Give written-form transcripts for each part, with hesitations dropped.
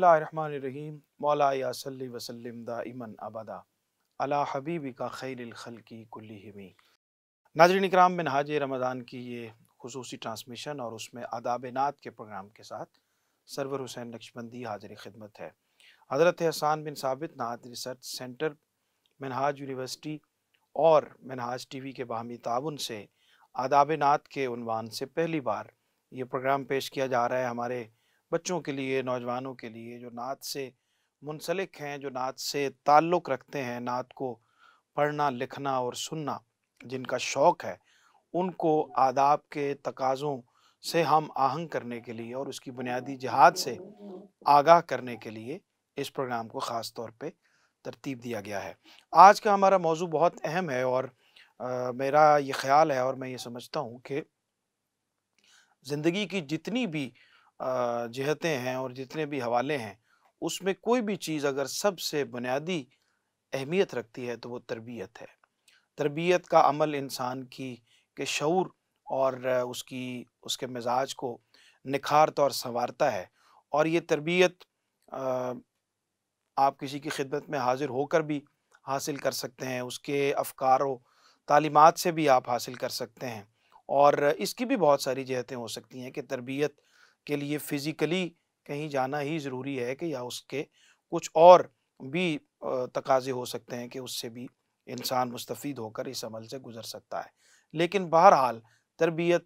बिस्मिल्लाहिर्रहमानिर्रहीम मौला या सल्ली वसल्लिम दाइमन अबदा अला हबीबिका खैरिल खल्की कुल्लिहिमी। नाज़रीन इकराम, मिनहाज रमज़ान की ये खुसूसी ट्रांसमिशन और उसमें आदाब नात के प्रोग्राम के साथ सरवर हुसैन नक्शबंदी हाजिर खिदमत है। हज़रत हसान बिन साबित नात रिसर्च सेंटर, मिनहाज यूनिवर्सिटी और मिनहाज टीवी के बाहमी ताउन से आदाब नात के उन्वान से पहली बार ये प्रोग्राम पेश किया जा रहा है हमारे बच्चों के लिए, नौजवानों के लिए जो नात से मुंसलिक हैं, जो नात से ताल्लुक़ रखते हैं, नात को पढ़ना, लिखना और सुनना जिनका शौक़ है, उनको आदाब के तकाज़ों से हम आहंग करने के लिए और उसकी बुनियादी जिहाद से आगाह करने के लिए इस प्रोग्राम को ख़ास तौर पे तरतीब दिया गया है। आज का हमारा मौज़ू बहुत अहम है और मेरा ये ख़्याल है और मैं ये समझता हूँ कि ज़िंदगी की जितनी भी जिहतें हैं और जितने भी हवाले हैं, उसमें कोई भी चीज़ अगर सबसे बुनियादी अहमियत रखती है तो वो तरबियत है। तरबियत का अमल इंसान की के शऊर और उसके मिज़ाज को निखारता और सँवारता है और ये तरबियत अ, आप किसी की खिदमत में हाज़िर होकर भी हासिल कर सकते हैं, उसके अफ़कार व तालीमात से भी आप हासिल कर सकते हैं। और इसकी भी बहुत सारी जिहतें हो सकती हैं कि तरबियत के लिए फ़िज़िकली कहीं जाना ही ज़रूरी है कि या उसके कुछ और भी तकाज़े हो सकते हैं कि उससे भी इंसान मुस्तफ़ीद होकर इस अमल से गुज़र सकता है। लेकिन बहरहाल तरबियत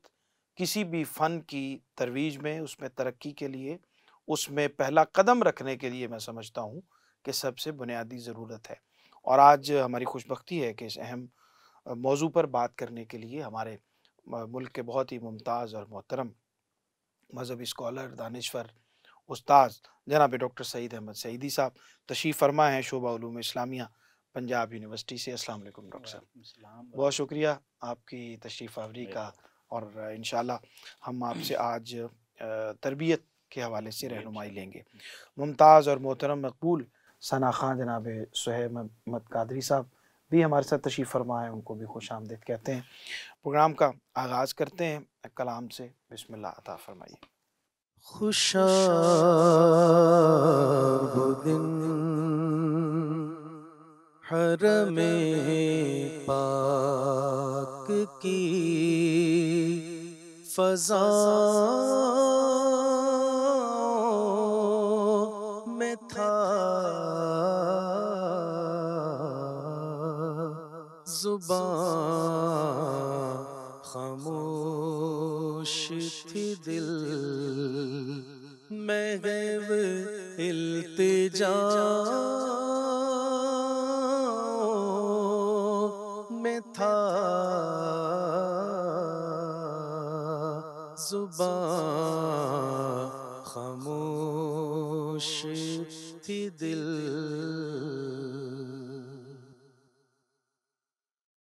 किसी भी फ़न की तरोीज में, उसमें तरक्की के लिए, उसमें पहला कदम रखने के लिए मैं समझता हूँ कि सबसे बुनियादी ज़रूरत है। और आज हमारी खुशबख्ती है कि इस अहम मौज़ू पर बात करने के लिए हमारे मुल्क के बहुत ही मुमताज़ और मोहतरम मज़हबी स्कॉलर, दानिश्वर, उस्ताद जनाब डॉक्टर सईद अहमद सईदी साहब तशरीफ़ फ़रमा हैं शोबा उलूम इस्लामिया पंजाब यूनिवर्सिटी से। अस्सलाम वालेकुम डॉक्टर साहब, बहुत शुक्रिया आपकी तशरीफ़ आवरी का और इंशाअल्लाह हम आपसे आज तरबियत के हवाले से रहनुमाई लेंगे। मुमताज़ और मोहतरम मकबूल सना ख़ान जनाब सुहैब अहमद कादरी साहब भी हमारे साथ तशरीफ़ फ़रमा है, उनको भी खुशामदीद कहते हैं। प्रोग्राम का आगाज़ करते हैं कलाम से। बिस्मिल्लाह अता फ़रमाइए। खुशा वो दिन हरमे पाक की फ़ज़ाओं में था ज़ुबान खामोश थी, दिल मैं गैब इल्तिजाओं में था ज़ुबान खामोश थी, दिल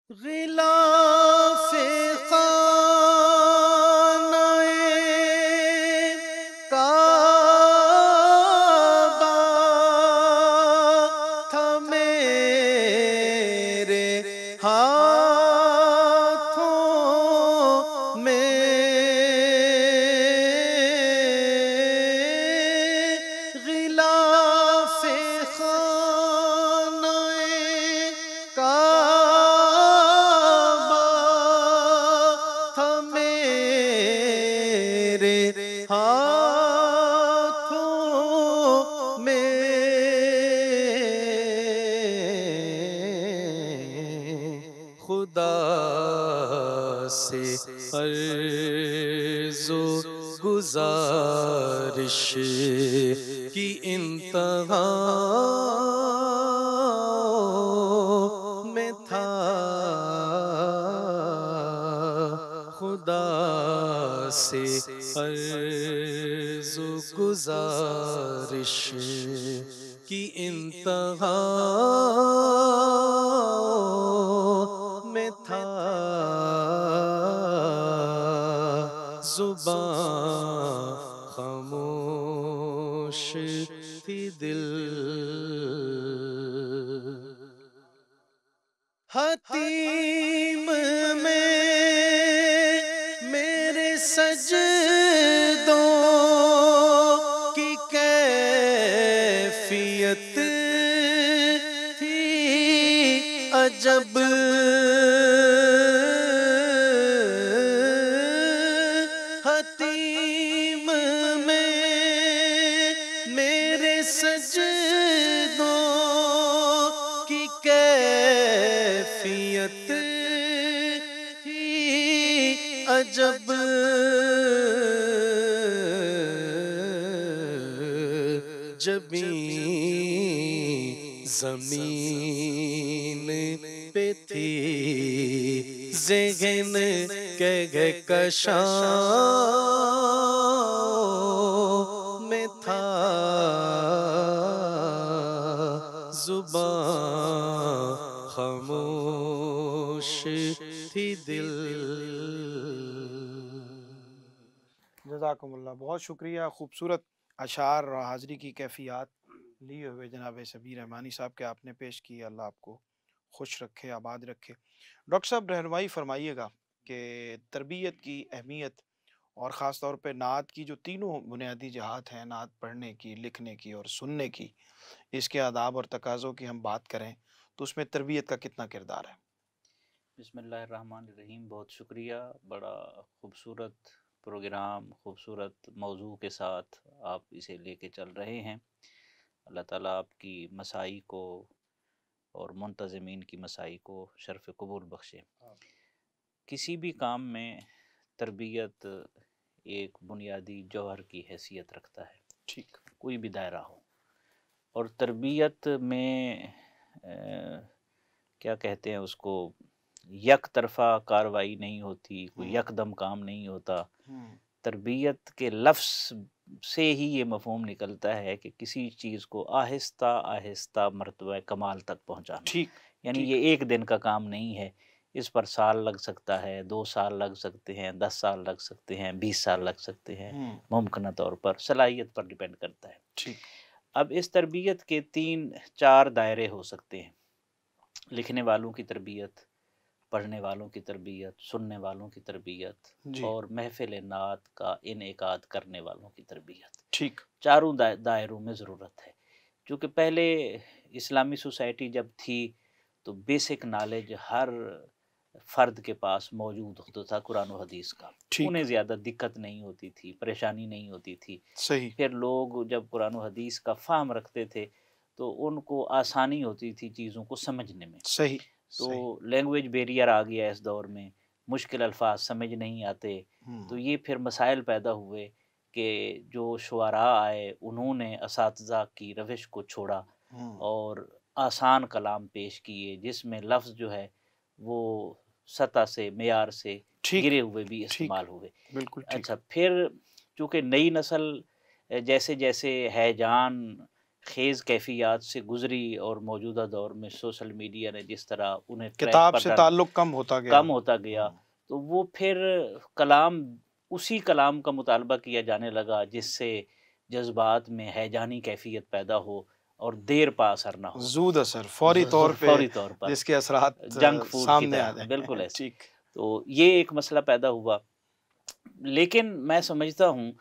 ग़िलाफ़े ख़ानाए काबा था मेरे हाथों में, ग़िलाफ़े ख़ानाए काबा था मेरे हाथों में, खुदा से अर्ज़ो गुज़ारिश की इंतहा में था, खुदा से अर्ज़ो गुज़ारिश की इंतहा में था ज़ुबान खामोश थी, दिल हतीम में मेरे सजदों की कैफियत अजब हतीम में मेरे सजदों की कैफियत ही अजब जबी जमीन पे थी ज़हन के कशां में था जुबां खामोश थी दिल। जज़ाकुमुल्लाह, बहुत शुक्रिया। खूबसूरत अशार और हाज़री की कैफ़ियत लिए हुए जनाब सबीर रहमानी साहब के आपने पेश किए। अल्लाह आपको खुश रखे, आबाद रखे। डॉक्टर साहब, रहनुमाई फरमाइएगा कि तरबियत की अहमियत और ख़ास तौर पे नात की जो तीनों बुनियादी जहात हैं, नात पढ़ने की, लिखने की और सुनने की, इसके आदाब और तकाज़ों की हम बात करें तो उसमें तरबियत का कितना किरदार है? बिस्मिल्लाहिर्रहमानिर्रहीम। बहुत शुक्रिया। बड़ा खूबसूरत प्रोग्राम, खूबसूरत मौजू के साथ आप इसे लेके चल रहे हैं। अल्लाह ताला आपकी मसाई को और मुंतज़मीन की मसाई को शर्फ़ कबूल बख्शे। किसी भी काम में तरबियत एक बुनियादी जौहर की हैसियत रखता है, ठीक। कोई भी दायरा हो। और तरबियत में क्या कहते हैं उसको, यक तरफ़ा कार्रवाई नहीं होती, कोई यकदम काम नहीं होता। तरबियत के लफ्ज़ से ही ये मफ़हूम निकलता है कि किसी चीज़ को आहिस्ता आहिस्ता मर्तबा कमाल तक पहुँचाना। ठीक, यानी ठीक। ये एक दिन का काम नहीं है, इस पर साल लग सकता है, 2 साल लग सकते हैं, 10 साल लग सकते हैं, 20 साल लग सकते हैं। मुमकिन तौर पर सलाहियत पर डिपेंड करता है। ठीक। अब इस तरबियत के 3-4 दायरे हो सकते हैं। लिखने वालों की तरबियत, पढ़ने वालों की तरबियत, सुनने वालों की तरबियत जी। और महफ़िल नात का इनेकाद करने वालों की तरबियत। ठीक। चारों दायरों में ज़रूरत है। क्योंकि पहले इस्लामी सोसाइटी जब थी तो बेसिक नॉलेज हर फ़र्द के पास मौजूद होता था कुरान और हदीस का। ठीक। उन्हें ज़्यादा दिक्कत नहीं होती थी, परेशानी नहीं होती थी। सही। फिर लोग जब कुरान और हदीस का फ़हम रखते थे तो उनको आसानी होती थी चीज़ों को समझने में। सही। तो लैंग्वेज बैरियर आ गया इस दौर में, मुश्किल अल्फाज समझ नहीं आते। तो ये फिर मसाइल पैदा हुए कि जो शुअरा आए उन्होंने असातिज़ा की रविश को छोड़ा और आसान कलाम पेश किए जिसमें लफ्ज़ जो है वो सतह से, मेयार से ठीक। गिरे हुए भी ठीक। इस्तेमाल हुए। बिल्कुल ठीक। अच्छा, फिर चूँकि नई नस्ल जैसे-जैसे हैजान ख़ेज़ कैफ़ियत से गुज़री और मौजूदा दौर में सोशल मीडिया ने जिस तरह उन्हें ट्रैक किताब पर से डाल ताल्लुक़ कम होता गया। तो वो फिर कलाम उसी कलाम का मुतालबा किया जाने लगा जिससे जज़्बात में हैजानी कैफ़ियत पैदा हो और देर पा असर ना हो। ज़ूद असर, फ़ौरी तौर पे फ़ौरी तौर पर जिसके असरात जंक फूड की सामने आ तरह, जाएँ। बिल्कुल ऐसे। ठीक। तो ये एक मसला पैदा हुआ। लेकिन मैं समझता हूँ,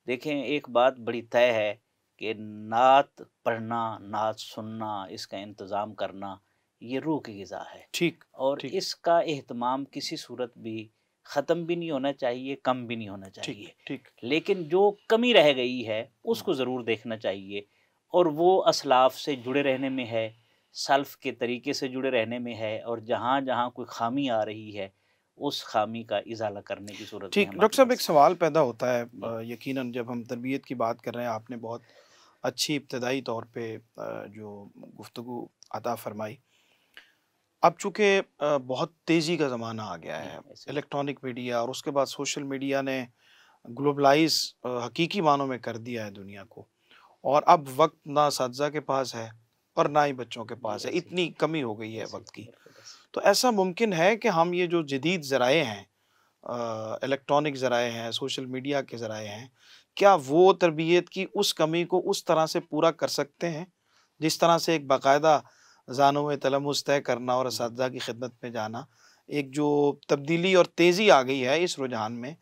देखें एक बात बड़ी तय है कि नात पढ़ना, नात सुनना, इसका इंतज़ाम करना, ये रूह की ग़िज़ा है। ठीक। और ठीक। इसका एहतमाम किसी सूरत भी ख़त्म भी नहीं होना चाहिए, कम भी नहीं होना ठीक। चाहिए। ठीक। लेकिन जो कमी रह गई है, उसको ज़रूर देखना चाहिए और वो असलाफ़ से जुड़े रहने में है, सल्फ़ के तरीके से जुड़े रहने में है और जहाँ-जहाँ कोई ख़ामी आ रही है, उस ख़ामी का इज़ाला करने की सूरत में ठीक। हमारी डॉक्टर साहब, एक बस सवाल पैदा होता है जी। यकीनन जब हम तरबियत की बात कर रहे हैं, आपने बहुत अच्छी इब्तदाई तौर पे जो गुफ्तगू अता फ़रमाई। अब चूँकि बहुत तेज़ी का ज़माना आ गया है, ऐसे इलेक्ट्रॉनिक मीडिया और उसके बाद सोशल मीडिया ने ग्लोबलाइज़ हकीकी मानों में कर दिया है दुनिया को। और अब वक़्त ना असातिज़ा के पास है और ना ही बच्चों के पास है, ऐसे इतनी कमी हो गई है ऐसे वक़्त की। बिल्कुल ऐसे। तो ऐसा मुमकिन है कि हम ये जो जदीद ज़राए हैं, इलेक्ट्रॉनिक ज़राए हैं, सोशल मीडिया के ज़राए हैं, क्या वो तरबियत की उस कमी को उस तरह से पूरा कर सकते हैं, जिस तरह से एक बाकायदा ज़ानों तलमुस तय करना और असातिज़ा की खिदमत में जाना, एक जो तब्दीली और तेज़ी आ गई है इस रुझान में,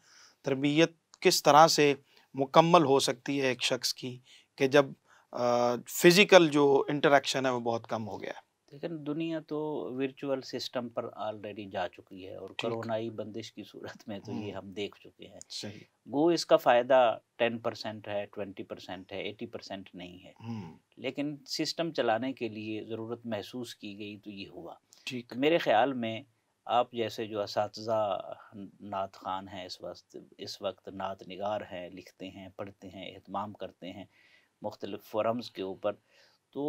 तरबियत किस तरह से मुकम्मल हो सकती है एक शख्स की कि जब फ़िज़िकल जो इंटरैक्शन है वो बहुत कम हो गया है? लेकिन दुनिया तो वर्चुअल सिस्टम पर ऑलरेडी जा चुकी है, और ठीक। कोरोनाई बंदिश की सूरत में तो ये हम देख चुके हैं। सही। गो इसका फ़ायदा 10% है, 20% है, 80% नहीं है, लेकिन सिस्टम चलाने के लिए ज़रूरत महसूस की गई तो ये हुआ। ठीक। तो मेरे ख़्याल में आप जैसे जो असातिज़ा नात ख़ान हैं, इस वक्त नात निगार हैं, लिखते हैं, पढ़ते हैं, एहतमाम करते हैं मुख्तलिफ़ फ़ोरम्स के ऊपर, तो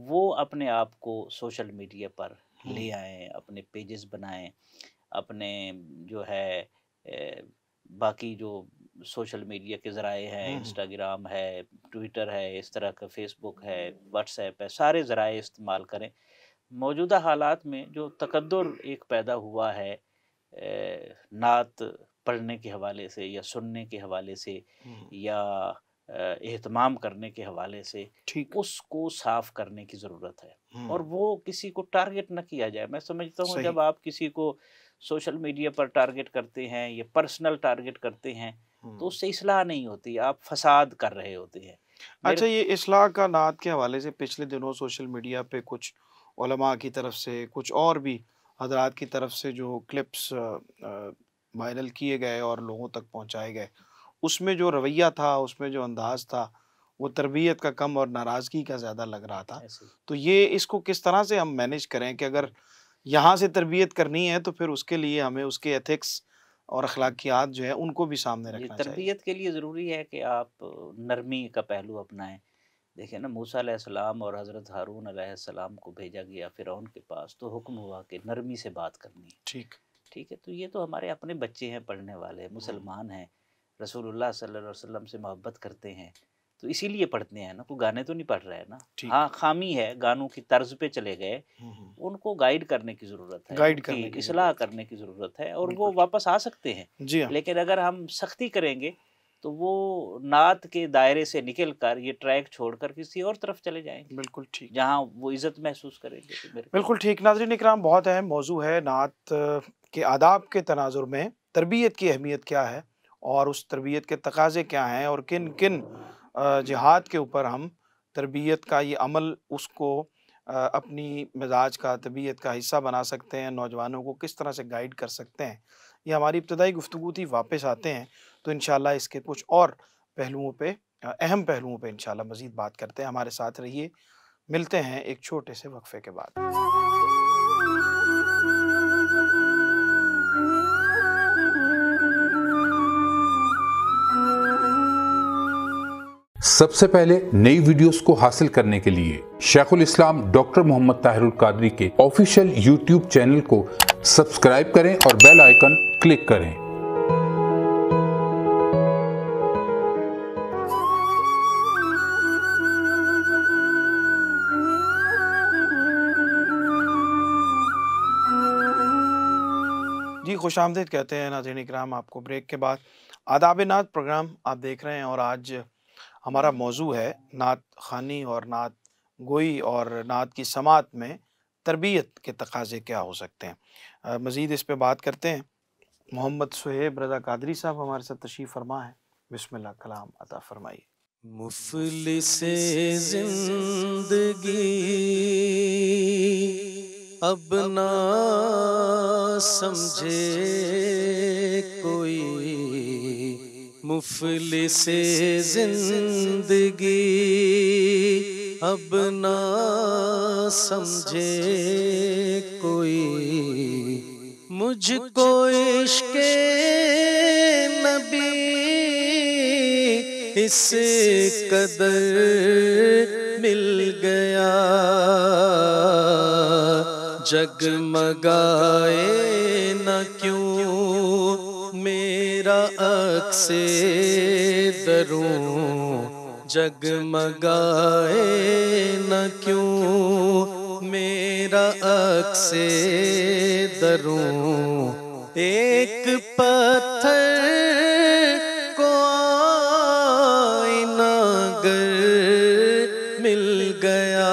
वो अपने आप को सोशल मीडिया पर ले आएँ, अपने पेजेस बनाएँ, अपने जो है बाकी जो सोशल मीडिया के ज़राए हैं, इंस्टाग्राम है, ट्विटर है, इस तरह का फ़ेसबुक है, व्हाट्सएप है, सारे ज़राए इस्तेमाल करें। मौजूदा हालात में जो तकद्दुर एक पैदा हुआ है नात पढ़ने के हवाले से या सुनने के हवाले से या एहतमाम करने के हवाले से, ठीक। उसको साफ करने की ज़रूरत है, और वो किसी को टारगेट न किया जाए। मैं समझता हूँ सही। जब आप किसी को सोशल मीडिया पर टारगेट करते हैं या पर्सनल टारगेट करते हैं, तो उससे इस्लाह नहीं होती, आप फसाद कर रहे होते हैं। अच्छा, मेरे ये इस्लाह का नात के हवाले से पिछले दिनों सोशल मीडिया पे कुछ उलमा की तरफ से, कुछ और भी हजरात की तरफ से जो क्लिप्स वायरल किए गए और लोगों तक पहुंचाए गए, उसमें जो रवैया था, उसमें जो अंदाज था, वो तरबियत का कम और नाराज़गी का ज़्यादा लग रहा था। ऐसे ही। तो ये इसको किस तरह से हम मैनेज करें कि अगर यहाँ से तरबियत करनी है तो फिर उसके लिए हमें उसके एथिक्स और अखलाकियात जो है उनको भी सामने जी, रखना चाहिए। तरबियत के लिए ज़रूरी है कि आप नरमी का पहलू अपनाएं। देखिए ना, मूसा अलैहिस्सलाम और हज़रत हारून अलैहिस्सलाम को भेजा गया फ़िरौन के पास, तो हुक्म हुआ कि नरमी से बात करनी है। ठीक। ठीक है, तो ये तो हमारे अपने बच्चे हैं, पढ़ने वाले, मुसलमान हैं, रसूलुल्लाह सल्लल्लाहु अलैहि वसल्लम से मोहब्बत करते हैं, तो इसीलिए पढ़ते हैं ना, कोई गाने तो नहीं पढ़ रहे हैं ना। ठीक। हाँ, खामी है, गानों की तर्ज पे चले गए, उनको गाइड करने की ज़रूरत है, गाइड उनकी करने की इस्लाह ज़रूरत है। करने की ज़रूरत है, और वो बिल्कुल। वापस आ सकते हैं। जी हाँ। लेकिन अगर हम सख्ती करेंगे, तो वो नात के दायरे से निकल कर, ये ट्रैक छोड़कर किसी और तरफ चले जाएँगे, बिल्कुल ठीक। जहाँ वो इज़्ज़त महसूस करेंगे। तो मेरे ख्याल बिल्कुल ठीक। नाज़रीन इकराम, बहुत अहम मौज़ू है नात के आदाब के तनाज़ुर में तरबियत की अहमियत क्या है और उस तरबियत के तकाज़े क्या हैं और किन-किन जिहात के ऊपर हम तरबियत का ये अमल उसको अपनी मिज़ाज का, तबीयत का हिस्सा बना सकते हैं, नौजवानों को किस तरह से गाइड कर सकते हैं। ये हमारी इब्तिदाई गुफ्तगू थी, वापस आते हैं तो इंशाअल्लाह इसके कुछ और पहलुओं पे अहम पहलुओं पे इंशाअल्लाह मज़ीद बात करते हैं। हमारे साथ रहिए, मिलते हैं एक छोटे से वक्फे के बाद। सबसे पहले नई वीडियोस को हासिल करने के लिए शेखुल इस्लाम डॉक्टर मोहम्मद ताहिरुल कादरी के ऑफिशियल यूट्यूब चैनल को सब्सक्राइब करें और बेल आइकन क्लिक करें। जी, खुशामदीद कहते हैं नाज़रीन इकराम आपको ब्रेक के बाद। आदाब नात प्रोग्राम आप देख रहे हैं और आज हमारा मौजू है नात ख़ानी और नात गोई और नात की समात में तरबियत के तकाज़े क्या हो सकते हैं। मज़ीद इस पे बात करते हैं। मोहम्मद सुहेब रज़ा कादरी साहब हमारे साथ तशरीफ़ फरमा है। बिस्मिल्लाह, कलाम अता फरमाइए। मुफलिसे जिंदगी अब ना समझे कोई, मुफलिसे जिंदगी अब ना समझे कोई, मुझको इश्क़े नबी इस कदर मिल गया, जगमगाए न क्यों मेरा अक्से दरूं, जगमगाए न क्यों मेरा अक्से दरूं, एक पत्थर को आईना गर मिल गया,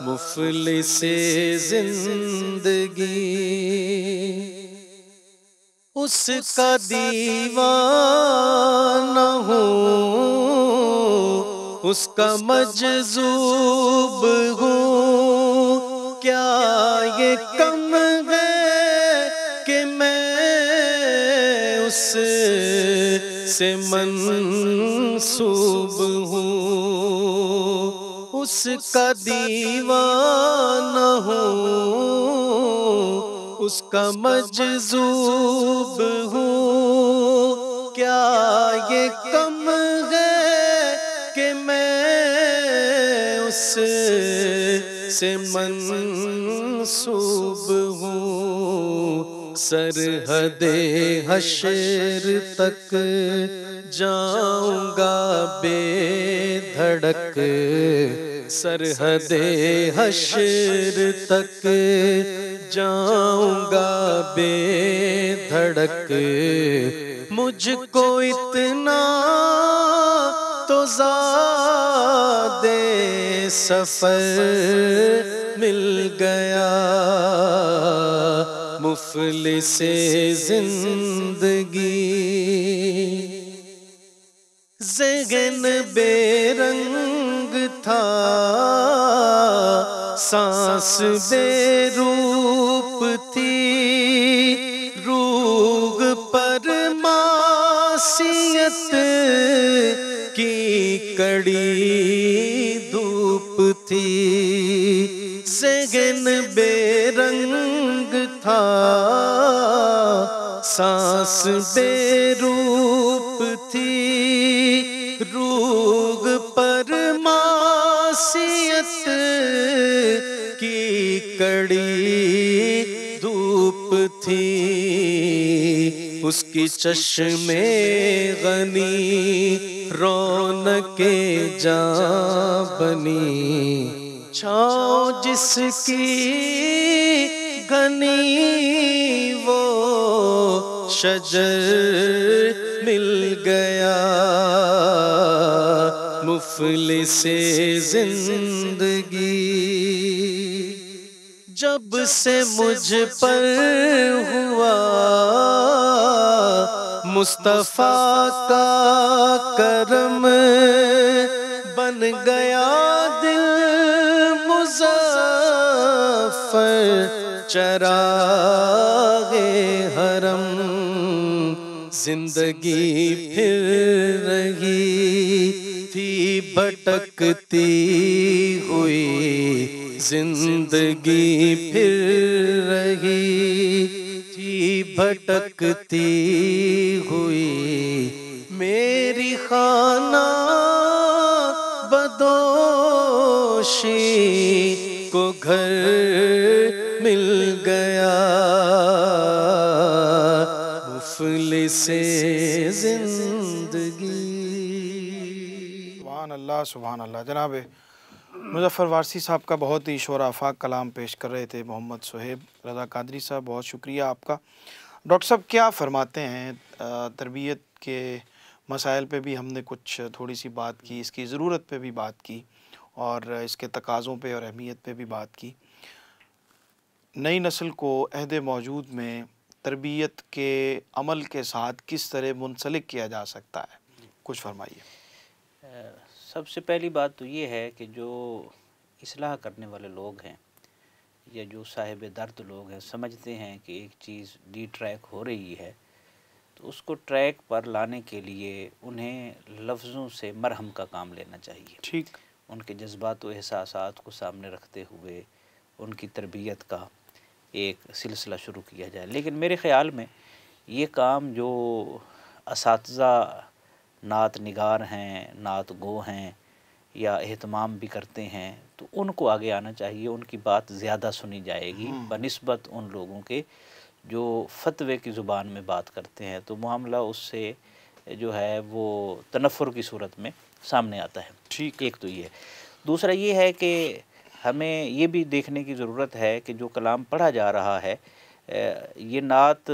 मुफलिसे जिंदगी उसका दीवाना हूँ, उसका मजजूब हूँ। क्या ये कम है कि मैं उससे मंसूब हूँ, उसका दीवाना हूँ, उसका मजजूब हूँ। क्या ये कम है कि मैं उससे मंसूब हूँ। सरहदे हश्र तक जाऊंगा बेधड़क, सरहदे हश्र तक जाऊंगा बेधड़क। मुझको इतना तो ज़ादे सफ़र मिल गया, मुफ़लिसे ज़िंदगी। ज़हन बेरंग था, सांस बेरूप थी, रूह पर मासियत की कड़ी धूप थी। ज़हन बेरंग था, सांस बेरूप थी, रूह पर मासियत की कड़ी धूप थी। उसकी चश्मे गनी रौनके जां बनी, छाँव जिसकी घनी वो शजर मिल गया, मुफ़लिसे ज़िंदगी। जब से मुझ पर हुआ मुस्तफ़ा का करम, बन गया दिल मुज़फ़्फ़र चराग़े हरम। जिंदगी फिर रही थी भटकती हुई, जिंदगी फिर रही थी भटकती हुई। मेरी खाना बदोशी को घर मिल गया, मुफ़लिसे ज़िंदगी। सुभान अल्लाह, सुभान अल्लाह। जनाब मुज़फ़्फ़र वारसी साहब का बहुत ही शोर आफाक कलाम पेश कर रहे थे मोहम्मद सुहेब रज़ा कादरी साहब, बहुत शुक्रिया आपका। डॉक्टर साहब क्या फ़रमाते हैं? तरबियत के मसाइल पे भी हमने कुछ थोड़ी सी बात की, इसकी ज़रूरत पे भी बात की और इसके तकाज़ों पे और अहमियत पे भी बात की। नई नस्ल को अहद मौजूद में तरबियत के अमल के साथ किस तरह मुंसलिक किया जा सकता है, कुछ फरमाइए। सबसे पहली बात तो ये है कि जो इस्लाह करने वाले लोग हैं या जो साहिब दर्द लोग हैं, समझते हैं कि एक चीज़ डी ट्रैक हो रही है, तो उसको ट्रैक पर लाने के लिए उन्हें लफ्ज़ों से मरहम का काम लेना चाहिए। ठीक, उनके जज्बात व एहसासात को सामने रखते हुए उनकी तरबियत का एक सिलसिला शुरू किया जाए। लेकिन मेरे ख़्याल में ये काम जो असातिज़ा नात निगार हैं, नात गो हैं या एहतमाम भी करते हैं, तो उनको आगे आना चाहिए। उनकी बात ज़्यादा सुनी जाएगी बनिस्बत उन लोगों के जो फ़तवे की ज़ुबान में बात करते हैं, तो मामला उससे जो है वो तनफ़ुर की सूरत में सामने आता है। ठीक। एक तो ये है। दूसरा ये है कि हमें ये भी देखने की ज़रूरत है कि जो कलाम पढ़ा जा रहा है, ये नात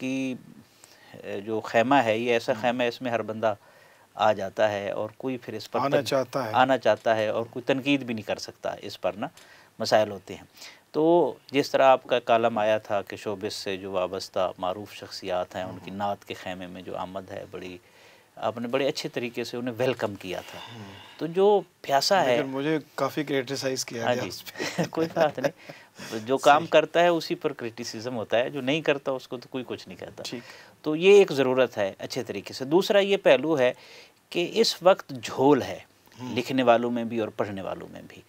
की जो खैमा है, ये ऐसा खैमा है इसमें हर बंदा आ जाता है और कोई फिर इस पर आना चाहता है और कोई तनकीद भी नहीं कर सकता। इस पर ना मसाइल होते हैं। तो जिस तरह आपका कालम आया था कि शोबिस से जो वाबस्ता मारूफ शख्सियात हैं, उनकी नात के खैमे में जो आमद है बड़ी आपने बड़े अच्छे तरीके से उन्हें वेलकम किया था। तो जो प्यासा है, मुझे काफ़ी क्रिटिसाइज किया हाँ गया जी उस पे। कोई बात नहीं, जो काम करता है उसी पर क्रिटिसिज्म होता है, जो नहीं करता उसको तो कोई कुछ नहीं कहता। ठीक। तो ये एक ज़रूरत है अच्छे तरीके से। दूसरा ये पहलू है कि इस वक्त झोल है लिखने वालों में भी और पढ़ने वालों में भी,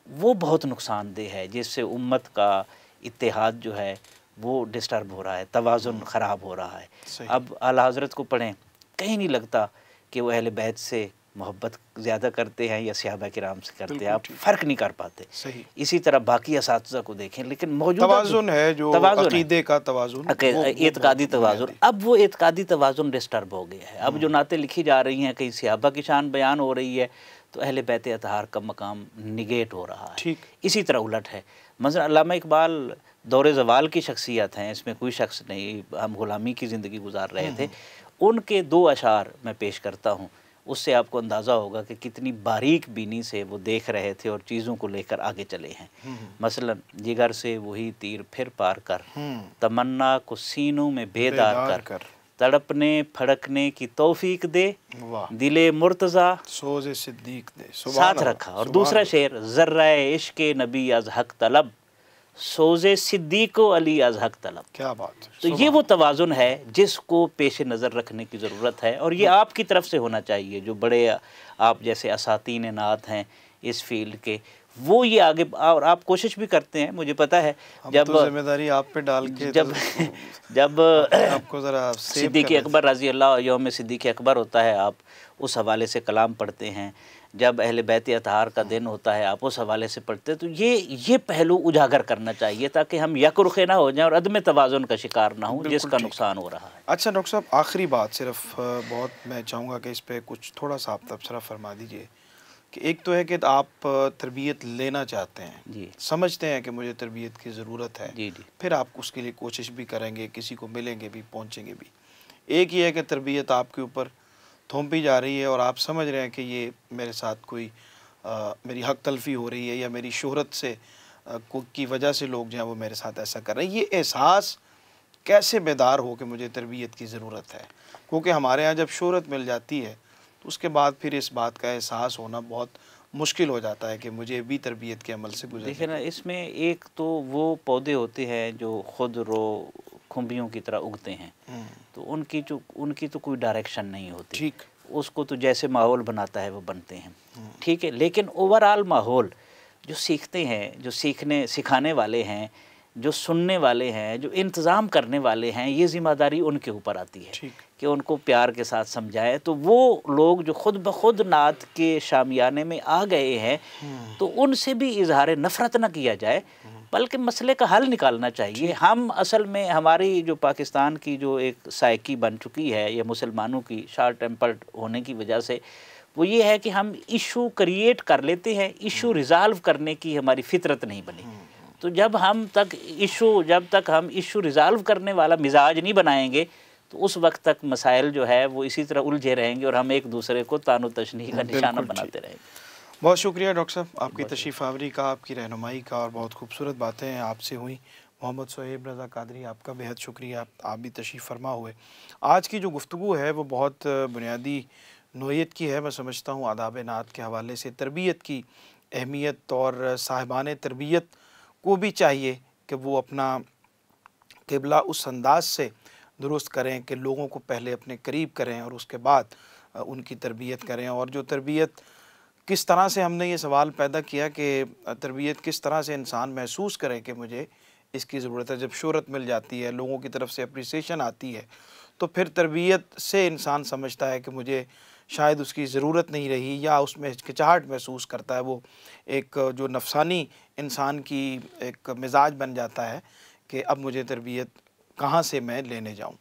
वो बहुत नुकसानदेह है, जिससे उम्मत का इत्तेहाद जो है वो डिस्टर्ब हो रहा है, तवाज़ुन ख़राब हो रहा है। अब आला हज़रत को पढ़ें, कहीं नहीं लगता कि वो अहले बैत से मोहब्बत ज़्यादा करते हैं या सहाबा किराम से करते हैं, आप फ़र्क नहीं कर पाते। सही। इसी तरह बाकी असातिज़ा को देखें, लेकिन मौजूदा तवाज़ुन है, जो अक़ीदे का तवाज़ुन, एतक़ादी तवाज़ुन, अब वो एतक़ादी तवाज़ुन डिस्टर्ब हो गया है। अब जो नातें लिखी जा रही हैं, कहीं सहाबा की शान बयान हो रही है, तो अहले बैत अतहार का मकाम निगेट हो रहा है। ठीक। इसी तरह उलट है। मसलन अल्लामा इकबाल दौरे ज़वाल की शख्सियत हैं, इसमें कोई शख्स नहीं, हम ग़ुलामी की ज़िंदगी गुजार रहे थे। उनके 2 अशार मैं पेश करता हूँ, उससे आपको अंदाज़ा होगा कि कितनी बारीक बीनी से वो देख रहे थे और चीज़ों को लेकर आगे चले हैं। मसलन जिगर से वही तीर फिर पार कर, तमन्ना को सीनों में बेदार कर, तड़पने फड़कने की तौफीक दे, दिले मुर्तज़ा सोज़े सिद्दीक दे, साथ रखा। और दूसरा शेर, ज़र्राए इश्क़ नबी अज़ हक़ तलब, सोज़े सिद्दीको अली अज़ हक़ तलब। क्या बात है। तो ये वो तवाज़ुन है जिसको पेश नज़र रखने की ज़रूरत है, और ये आपकी तरफ से होना चाहिए। जो बड़े आप जैसे असातीन नात हैं इस फील्ड के, वो ये आगे, और आप कोशिश भी करते हैं, मुझे पता है। जब तो जिम्मेदारी आप पे डाल के, जब आपको ज़रा सिद्दीक़ अकबर रज़ी अल्लाह, यौम सिद्दीक़ अकबर होता है, आप उस हवाले से कलाम पढ़ते हैं। जब अहले बैत अतहार का दिन होता है, आप उस हवाले से पढ़ते हैं। तो ये पहलू उजागर करना चाहिए, ताकि हम यकरुखे ना हो जाएं और अदम तवाज़ुन का शिकार ना हो, जिसका नुकसान हो रहा है। अच्छा डॉक्टर साहब, आखिरी बात सिर्फ बहुत मैं चाहूँगा कि इस पर कुछ थोड़ा सा आप तबसरा फरमा दीजिए कि एक तो है कि आप तरबियत लेना चाहते हैं जी, समझते हैं कि मुझे तरबियत की ज़रूरत है जी जी, फिर आप उसके लिए कोशिश भी करेंगे, किसी को मिलेंगे भी, पहुँचेंगे भी। एक ये है कि तरबियत आपके ऊपर थोपी जा रही है और आप समझ रहे हैं कि ये मेरे साथ कोई मेरी हक तलफ़ी हो रही है या मेरी शोहरत से की वजह से लोग जो हैं वो मेरे साथ ऐसा कर रहे हैं। ये एहसास कैसे बेदार हो कि मुझे तरबियत की ज़रूरत है? क्योंकि हमारे यहाँ जब शोहरत मिल जाती है तो उसके बाद फिर इस बात का एहसास होना बहुत मुश्किल हो जाता है कि मुझे भी तरबियत के अमल से गुजरना। देखिए ना, इसमें एक तो वो पौधे होते हैं जो खुद रो खुम्बियों की तरह उगते हैं, तो उनकी तो कोई डायरेक्शन नहीं होती। ठीक। उसको तो जैसे माहौल बनाता है वो बनते हैं, ठीक है। लेकिन ओवरऑल माहौल, जो सीखते हैं, जो सिखाने वाले हैं, जो सुनने वाले हैं, जो इंतज़ाम करने वाले हैं, ये ज़िम्मेदारी उनके ऊपर आती है कि उनको प्यार के साथ समझाएं। तो वो लोग जो खुद ब खुद नात के शामियाने में आ गए हैं, तो उनसे भी इजहार नफ़रत न किया जाए, बल्कि मसले का हल निकालना चाहिए। हम असल में, हमारी जो पाकिस्तान की जो एक साइकी बन चुकी है, या मुसलमानों की शॉर्ट टेम्पर्ड होने की वजह से, वो ये है कि हम इशू क्रिएट कर लेते हैं, इशू रिज़ॉल्व करने की हमारी फितरत नहीं बनी। तो जब तक हम इशू रिज़ॉल्व करने वाला मिजाज नहीं बनाएंगे, तो उस वक्त तक मसाइल जो है वो इसी तरह उलझे रहेंगे और हम एक दूसरे को तानो तशनीह का निशाना बनाते रहेंगे। बहुत शुक्रिया डॉक्टर साहब, आपकी तशरीफ़ आवरी का, आपकी रहनुमाई का, और बहुत खूबसूरत बातें आपसे हुई। मोहम्मद सोहेब रज़ा कादरी, आपका बेहद शुक्रिया, आप भी तशरीफ़ फरमा हुए। आज की जो गुफ्तगू है वो बहुत बुनियादी नोयत की है। मैं समझता हूँ आदाब नात के हवाले से तरबियत की अहमियत, और साहिबान तरबियत को भी चाहिए कि वो अपना क़िबला उस अंदाज से दुरुस्त करें कि लोगों को पहले अपने करीब करें और उसके बाद उनकी तरबियत करें। और जो तरबियत किस तरह से, हमने ये सवाल पैदा किया कि तरबियत किस तरह से इंसान महसूस करे कि मुझे इसकी ज़रूरत है। जब शोहरत मिल जाती है, लोगों की तरफ से अप्रिसिएशन आती है, तो फिर तरबियत से इंसान समझता है कि मुझे शायद उसकी ज़रूरत नहीं रही, या उसमें हिचकिचाहट महसूस करता है। वो एक जो नफसानी इंसान की एक मिजाज बन जाता है कि अब मुझे तरबियत कहाँ से मैं लेने जाऊँ।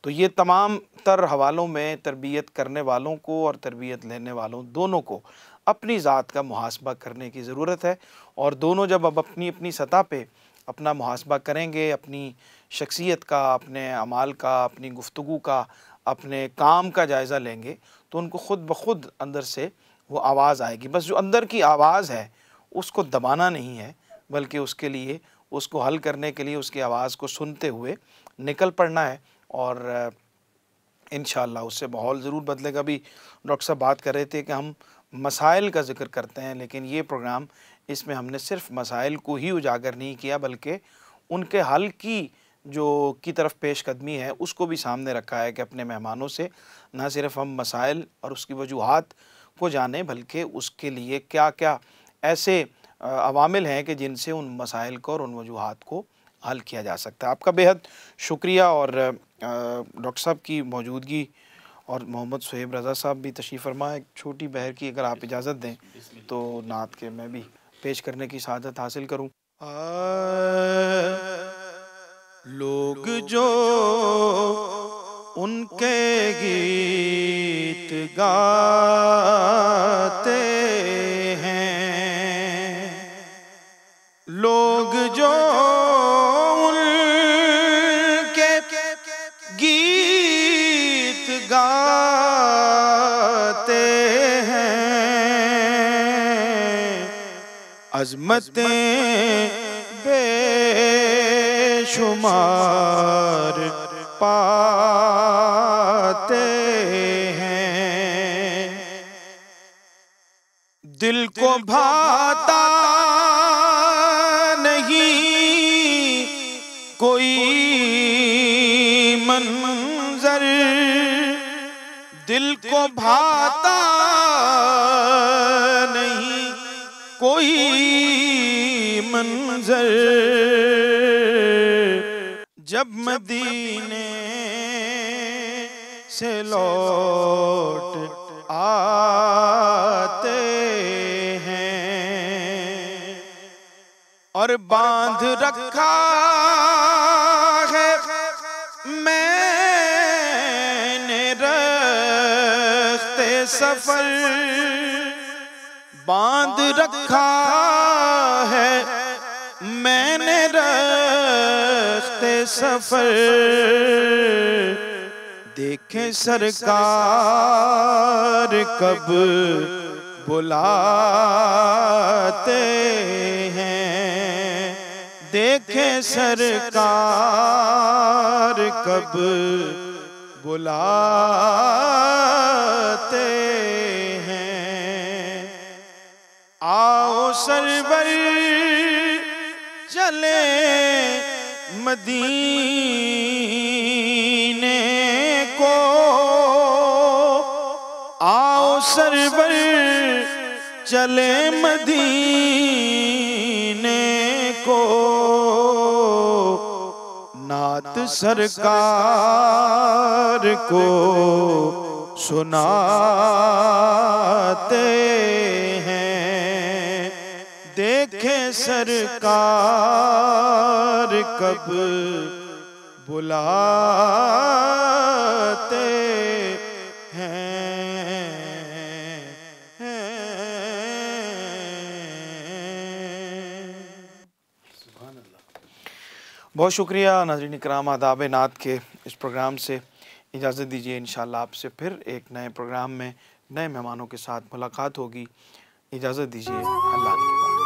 तो ये तमाम तर हवालों में तरबियत करने वालों को और तरबियत लेने वालों दोनों को अपनी ज़ात का मुहासबा करने की ज़रूरत है। और दोनों जब अब अपनी अपनी सतह पे अपना मुहासबा करेंगे, अपनी शख्सियत का, अपने अमाल का, अपनी गुफ्तगू का, अपने काम का जायज़ा लेंगे, तो उनको ख़ुद ब खुद अंदर से वो आवाज़ आएगी। बस जो अंदर की आवाज़ है उसको दबाना नहीं है, बल्कि उसके लिए, उसको हल करने के लिए उसकी आवाज़ को सुनते हुए निकल पड़ना है। और इंशाअल्लाह उससे माहौल ज़रूर बदलेगा। अभी डॉक्टर साहब बात कर रहे थे कि हम मसाइल का ज़िक्र करते हैं, लेकिन ये प्रोग्राम इसमें हमने सिर्फ मसाइल को ही उजागर नहीं किया बल्कि उनके हल की तरफ पेशकदमी है उसको भी सामने रखा है कि अपने मेहमानों से ना सिर्फ हम मसाइल और उसकी वजूहात को जानें बल्कि उसके लिए क्या क्या ऐसे अवामिल हैं कि जिनसे उन मसाइल को और उन वजूहात को हल किया जा सकता है। आपका बेहद शुक्रिया। और डॉक्टर साहब की मौजूदगी और मोहम्मद सुहेब रज़ा साहब भी तशरीफ़ फरमा, एक छोटी बहर की अगर आप इजाज़त दें तो नात के मैं भी पेश करने की सआदत हासिल करूं। लोग जो उनके गीत गाते हैं, लोग जो उनके गीत गाते हैं, अज़मतें बेशुमार पाते हैं, दिल को भाता नहीं कोई मंजर, दिल को भाता नहीं कोई मंजर, जब मदीने से लौट आते हैं और बांध रखा है मैंने रखते सफर, बांध रखा है मैंने रखते सफर, देखें सरकार कब बुलाते हैं, देखें सरकार कब बुलाते हैं। आओ सरवर चले मदीने को, आओ सरवर चले मदीने को, नात सरकार को सुनाते हैं, देखें सरकार कब बुलाते हैं। बहुत शुक्रिया नाज़रीन इकराम, आदाब नात के इस प्रोग्राम से इजाज़त दीजिए। इंशाअल्लाह आपसे फिर एक नए प्रोग्राम में नए मेहमानों के साथ मुलाकात होगी। इजाज़त दीजिए, अल्लाह के पास।